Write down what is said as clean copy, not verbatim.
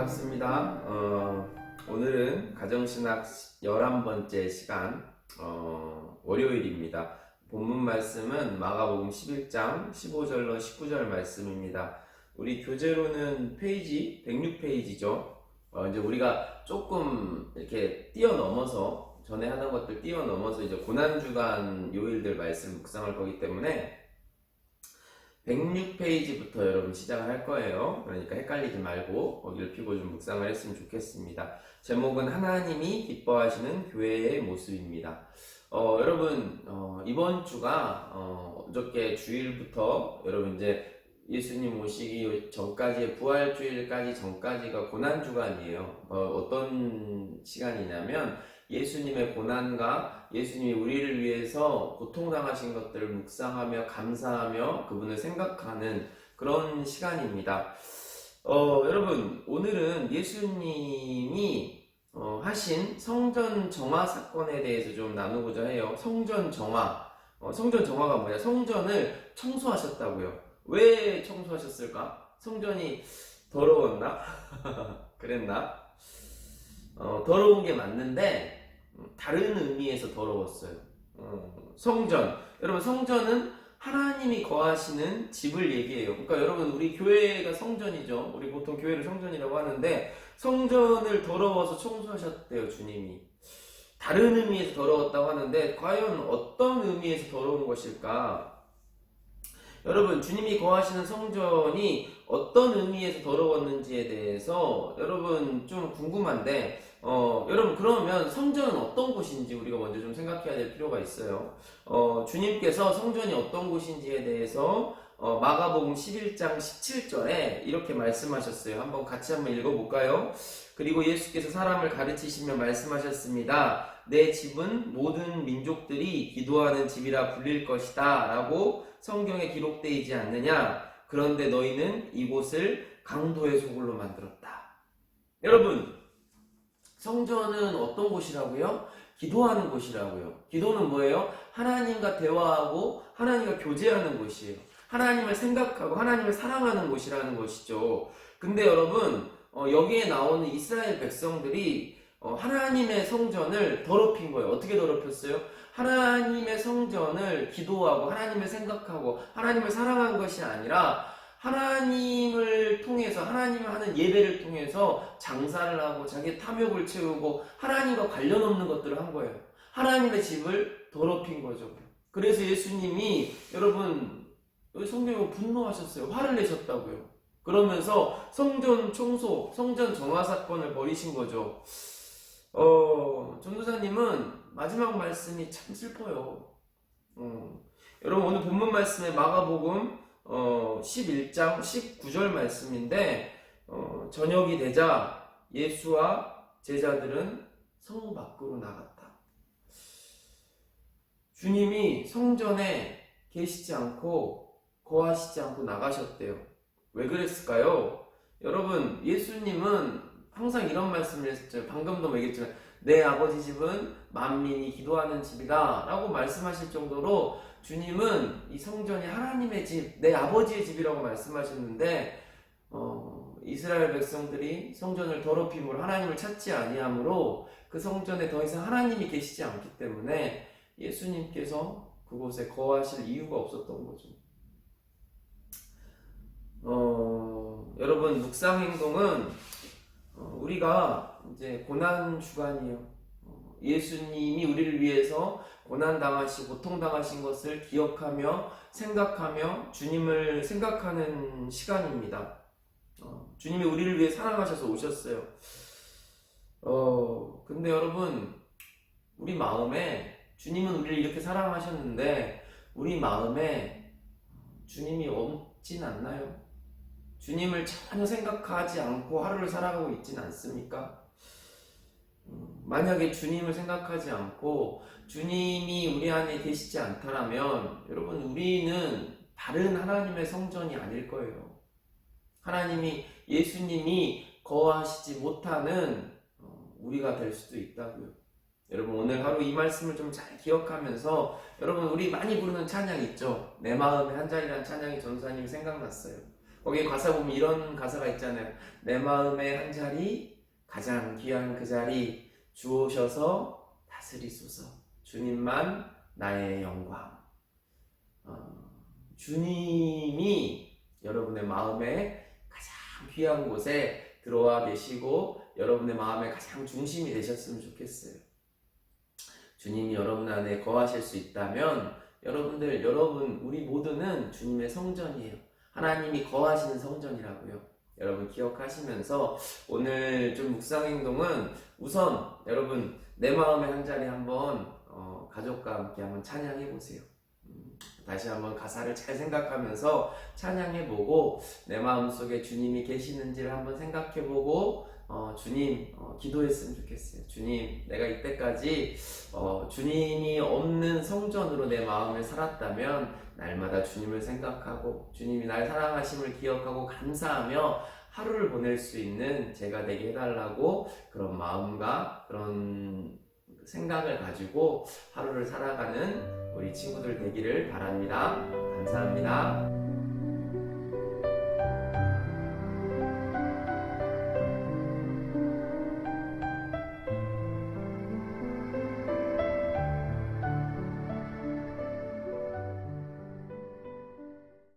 반갑습니다. 오늘은 가정신학 11번째 시간 월요일입니다. 본문 말씀은 마가복음 11장 15절로 19절 말씀입니다. 우리 교재로는 페이지 106페이지죠. 이제 우리가 조금 이렇게 뛰어넘어서 전에 하던 것들 뛰어넘어서 이제 고난주간 요일들 말씀 묵상할 거기 때문에 106페이지부터 여러분 시작을 할 거예요. 그러니까 헷갈리지 말고 거기를 피고 좀 묵상을 했으면 좋겠습니다. 제목은 하나님이 기뻐하시는 교회의 모습입니다. 여러분 이번 주가 어저께 주일부터 여러분 이제 예수님 오시기 전까지의 부활주일까지 전까지가 고난주간이에요. 어떤 시간이냐면 예수님의 고난과 예수님이 우리를 위해서 고통당하신 것들을 묵상하며 감사하며 그분을 생각하는 그런 시간입니다. 여러분 오늘은 예수님이 하신 성전 정화 사건에 대해서 좀 나누고자 해요. 성전 정화. 성전 정화가 뭐냐? 성전을 청소하셨다고요. 왜 청소하셨을까? 성전이 더러웠나? 그랬나? 더러운 게 맞는데 다른 의미에서 더러웠어요. 성전, 여러분 성전은 하나님이 거하시는 집을 얘기해요. 그러니까 여러분 우리 교회가 성전이죠. 우리 보통 교회를 성전이라고 하는데 성전을 더러워서 청소하셨대요, 주님이. 다른 의미에서 더러웠다고 하는데 과연 어떤 의미에서 더러운 것일까? 여러분 주님이 거하시는 성전이 어떤 의미에서 더러웠는지에 대해서 여러분 좀 궁금한데 여러분 그러면 성전은 어떤 곳인지 우리가 먼저 좀 생각해야 될 필요가 있어요. 주님께서 성전이 어떤 곳인지에 대해서 마가복음 11장 17절에 이렇게 말씀하셨어요. 같이 한번 읽어볼까요? 그리고 예수께서 사람을 가르치시며 말씀하셨습니다. 내 집은 모든 민족들이 기도하는 집이라 불릴 것이다 라고 성경에 기록되어 있지 않느냐? 그런데 너희는 이곳을 강도의 소굴로 만들었다. 여러분 성전은 어떤 곳이라고요? 기도하는 곳이라고요. 기도는 뭐예요? 하나님과 대화하고 하나님과 교제하는 곳이에요. 하나님을 생각하고 하나님을 사랑하는 곳이라는 것이죠. 근데 여러분 여기에 나오는 이스라엘 백성들이 하나님의 성전을 더럽힌 거예요. 어떻게 더럽혔어요? 하나님의 성전을 기도하고 하나님을 생각하고 하나님을 사랑한 것이 아니라 하나님을 통해서 하나님을 하는 예배를 통해서 장사를 하고 자기의 탐욕을 채우고 하나님과 관련 없는 것들을 한 거예요. 하나님의 집을 더럽힌 거죠. 그래서 예수님이 여러분 여기 성경에 분노하셨어요. 화를 내셨다고요. 그러면서 성전 청소, 성전 정화 사건을 벌이신 거죠. 전도사님은 마지막 말씀이 참 슬퍼요. 여러분 오늘 본문 말씀에 마가복음 11장 19절 말씀인데 저녁이 되자 예수와 제자들은 성 밖으로 나갔다. 주님이 성전에 계시지 않고 거하시지 않고 나가셨대요. 왜 그랬을까요? 여러분 예수님은 항상 이런 말씀을 했었죠. 방금도 얘기했지만 내 아버지 집은 만민이 기도하는 집이다 라고 말씀하실 정도로 주님은 이 성전이 하나님의 집, 내 아버지의 집이라고 말씀하셨는데 이스라엘 백성들이 성전을 더럽힘으로 하나님을 찾지 아니하므로 그 성전에 더 이상 하나님이 계시지 않기 때문에 예수님께서 그곳에 거하실 이유가 없었던 거죠. 여러분 묵상 행동은 우리가 이제 고난 주간이에요. 예수님이 우리를 위해서 고난당하시고 고통당하신 것을 기억하며 생각하며 주님을 생각하는 시간입니다. 주님이 우리를 위해 사랑하셔서 오셨어요. 근데 여러분 우리 마음에 주님은 우리를 이렇게 사랑하셨는데 우리 마음에 주님이 없진 않나요? 주님을 전혀 생각하지 않고 하루를 살아가고 있진 않습니까? 만약에 주님을 생각하지 않고 주님이 우리 안에 계시지 않다면 여러분 우리는 다른 하나님의 성전이 아닐 거예요. 예수님이 거하시지 못하는 우리가 될 수도 있다고요. 여러분 오늘 하루 이 말씀을 좀 잘 기억하면서 여러분 우리 많이 부르는 찬양 있죠? 내 마음에 한 자리라는 찬양이 전도사님이 생각났어요. 거기 가사 보면 이런 가사가 있잖아요. 내 마음의 한 자리, 가장 귀한 그 자리 주오셔서 다스리소서. 주님만 나의 영광. 주님이 여러분의 마음에 가장 귀한 곳에 들어와 계시고 여러분의 마음의 가장 중심이 되셨으면 좋겠어요. 주님이 여러분 안에 거하실 수 있다면 여러분, 우리 모두는 주님의 성전이에요. 하나님이 거하시는 성전이라고요. 여러분 기억하시면서 오늘 좀 묵상 행동은 우선 여러분 내 마음의 한 자리 한번 가족과 함께 한번 찬양해 보세요. 다시 한번 가사를 잘 생각하면서 찬양해보고 내 마음속에 주님이 계시는지를 한번 생각해보고 주님 기도했으면 좋겠어요. 주님, 내가 이때까지 주님이 없는 성전으로 내 마음을 살았다면 날마다 주님을 생각하고 주님이 날 사랑하심을 기억하고 감사하며 하루를 보낼 수 있는 제가 되게 해달라고 그런 마음과 그런 생각을 가지고 하루를 살아가는 우리 친구들 되기를 바랍니다. 감사합니다.